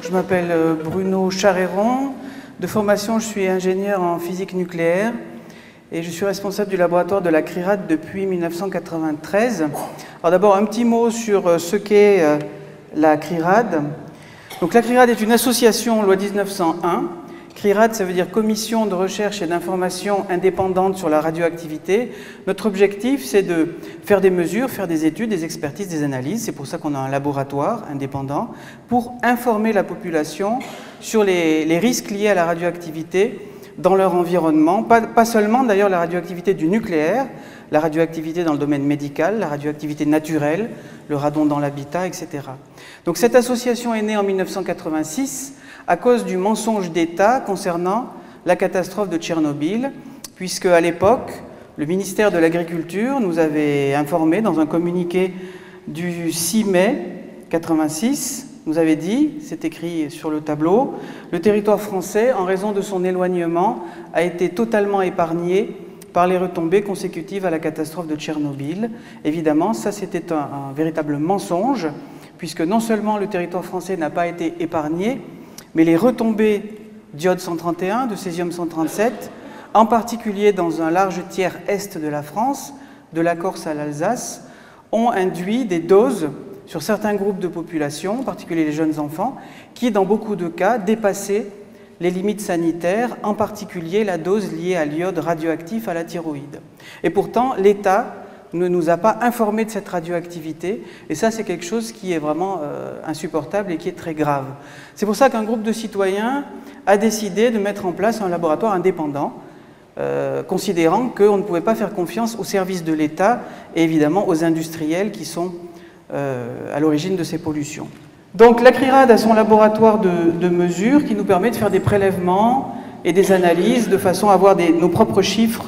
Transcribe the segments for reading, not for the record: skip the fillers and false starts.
Je m'appelle Bruno Charéron. De formation, je suis ingénieur en physique nucléaire et je suis responsable du laboratoire de la CRIRAD depuis 1993. Alors d'abord, un petit mot sur ce qu'est la CRIRAD. Donc la CRIRAD est une association loi 1901. CRIRAD, ça veut dire Commission de recherche et d'information indépendante sur la radioactivité. Notre objectif, c'est de faire des mesures, faire des études, des expertises, des analyses. C'est pour ça qu'on a un laboratoire indépendant pour informer la population sur les risques liés à la radioactivité dans leur environnement. Pas seulement d'ailleurs la radioactivité du nucléaire, la radioactivité dans le domaine médical, la radioactivité naturelle, le radon dans l'habitat, etc. Donc cette association est née en 1986 à cause du mensonge d'État concernant la catastrophe de Tchernobyl, puisque à l'époque, le ministère de l'Agriculture nous avait informé dans un communiqué du 6 mai 1986, nous avait dit, c'est écrit sur le tableau, le territoire français, en raison de son éloignement, a été totalement épargné par les retombées consécutives à la catastrophe de Tchernobyl. Évidemment, ça c'était un véritable mensonge, puisque non seulement le territoire français n'a pas été épargné, mais les retombées d'iode-131, de césium-137, en particulier dans un large tiers est de la France, de la Corse à l'Alsace, ont induit des doses sur certains groupes de population, en particulier les jeunes enfants, qui dans beaucoup de cas dépassaient les limites sanitaires, en particulier la dose liée à l'iode radioactif à la thyroïde. Et pourtant, l'État ne nous a pas informés de cette radioactivité, et ça c'est quelque chose qui est vraiment insupportable et qui est très grave. C'est pour ça qu'un groupe de citoyens a décidé de mettre en place un laboratoire indépendant, considérant qu'on ne pouvait pas faire confiance aux services de l'État et évidemment aux industriels qui sont à l'origine de ces pollutions. Donc la CRIRAD a son laboratoire de mesures qui nous permet de faire des prélèvements et des analyses de façon à avoir nos propres chiffres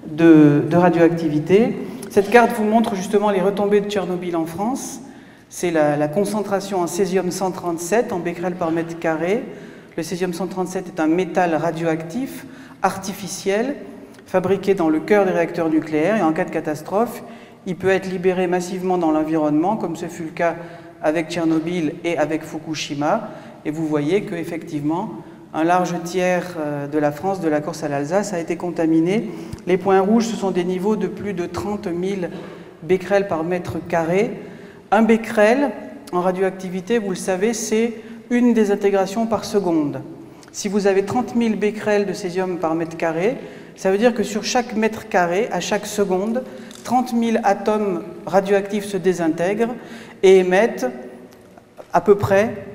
de radioactivité. Cette carte vous montre justement les retombées de Tchernobyl en France. C'est la concentration en césium-137 en becquerel par mètre carré. Le césium-137 est un métal radioactif, artificiel, fabriqué dans le cœur des réacteurs nucléaires. Et en cas de catastrophe, il peut être libéré massivement dans l'environnement, comme ce fut le cas avec Tchernobyl et avec Fukushima. Et vous voyez qu'effectivement, un large tiers de la France, de la Corse à l'Alsace, a été contaminé. Les points rouges, ce sont des niveaux de plus de 30 000 becquerels par mètre carré. Un becquerel en radioactivité, vous le savez, c'est une désintégration par seconde. Si vous avez 30 000 becquerels de césium par mètre carré, ça veut dire que sur chaque mètre carré, à chaque seconde, 30 000 atomes radioactifs se désintègrent et émettent à peu près,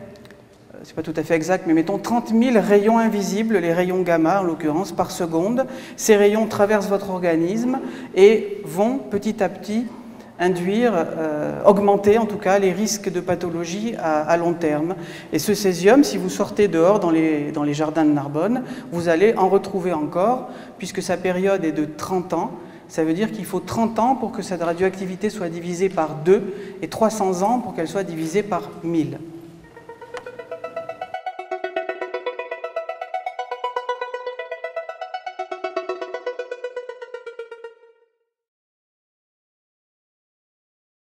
c'est pas tout à fait exact, mais mettons 30 000 rayons invisibles, les rayons gamma en l'occurrence, par seconde. Ces rayons traversent votre organisme et vont petit à petit induire, augmenter en tout cas les risques de pathologie à long terme. Et ce césium, si vous sortez dehors dans les jardins de Narbonne, vous allez en retrouver encore, puisque sa période est de 30 ans. Ça veut dire qu'il faut 30 ans pour que cette radioactivité soit divisée par 2 et 300 ans pour qu'elle soit divisée par 1000.